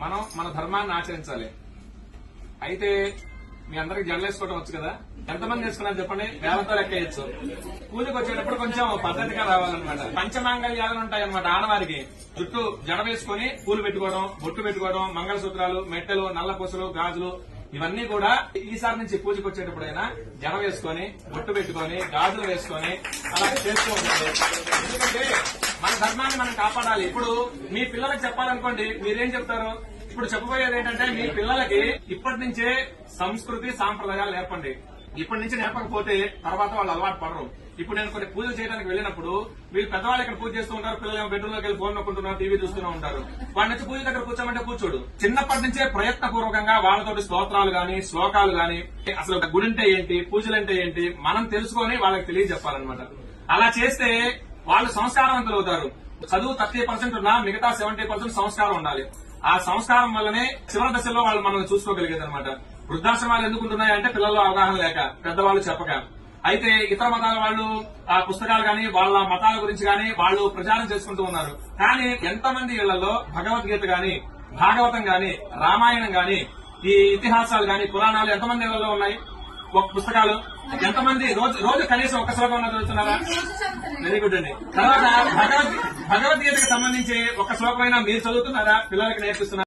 మనం మన ధర్మాన్ని ఆచరించాలి. అయితే మీ అందరికి జడలేసుకోవడం వచ్చు కదా, ఎంతమంది వేసుకున్నారు చెప్పండి, వేలతో లెక్క వేయచ్చు. పూజకు వచ్చేటప్పుడు కొంచెం పద్ధతిగా రావాలన్నమాట. పంచమాంగళ్యాలు ఉంటాయన్నమాట. ఆడవారికి చుట్టూ జడ వేసుకుని పూలు పెట్టుకోవడం, బొట్టు పెట్టుకోవడం, మంగళసూత్రాలు, మెట్టెలు, నల్ల పూసలు, గాజులు ఇవన్నీ కూడా ఈసారి నుంచి పూజకు వచ్చేటప్పుడైనా జడ వేసుకొని, బొట్టు పెట్టుకొని, గాజులు వేసుకొని అలా చేస్తూ ఉండాలి. ఎందుకంటే మన ధర్మాన్ని మనం కాపాడాలి. ఇప్పుడు మీ పిల్లలకు చెప్పాలనుకోండి, మీరేం చెప్తారు? ఇప్పుడు చెప్పబోయేది ఏంటంటే, మీ పిల్లలకి ఇప్పటి నుంచే సంస్కృతి సాంప్రదాయాలు నేర్పండి. ఇప్పటి నుంచి నేర్పకపోతే తర్వాత వాళ్ళు అలవాటు పడరు. ఇప్పుడు నేను కొన్ని పూజలు చేయడానికి వెళ్ళినప్పుడు వీళ్ళు పెద్దవాళ్ళు ఇక్కడ పూజ చేస్తూ ఉంటారు, పిల్లలు ఏమో బెడ్రూమ్ లోకి వెళ్ళి ఫోన్ నొక్కుంటున్నారు, టీవీ చూస్తూనే ఉంటారు. వాడి నుంచి పూజ దగ్గర కూర్చోమంటే కూర్చోడు. చిన్నప్పటి నుంచే ప్రయత్నపూర్వకంగా వాళ్ళతోటి స్తోత్రాలు గాని, శ్లోకాలు గాని, అసలు గుడి అంటే ఏంటి, పూజలంటే ఏంటి మనం తెలుసుకొని వాళ్ళకి తెలియజెప్పాలన్నమాట. అలా చేస్తే వాళ్ళు సంస్కారవంతులు అవుతారు. చదువు 30% ఉన్నా మిగతా 70% సంస్కారం ఉండాలి. ఆ సంస్కారం వల్లనే చివరి దశలో వాళ్ళు మనం చూసుకోగలిగేది అనమాట. వృద్ధాశ్రమాలు ఎందుకుంటున్నాయంటే పిల్లల్లో అవగాహన లేక, పెద్దవాళ్ళు చెప్పక. అయితే ఇతర మతాల వాళ్ళు ఆ పుస్తకాలు గాని, వాళ్ళ మతాల గురించి గాని వాళ్ళు ప్రచారం చేసుకుంటూ ఉన్నారు. కానీ ఎంతమంది ఇళ్లలో భగవద్గీత గాని, భాగవతం గాని, రామాయణం గాని, ఈ ఇతిహాసాలు గాని, పురాణాలు ఎంతమంది ఇళ్లలో ఉన్నాయి? ఒక పుస్తకాలు ఎంతమంది రోజు కనీసం ఒక్క శ్లోకం చదువుతున్నారా? వెరీ గుడ్ అండి. తర్వాత భగవద్గీతకు సంబంధించి ఒక శ్లోకమైనా మీరు చదువుతున్నారా? పిల్లలకి నేర్పిస్తున్నారా?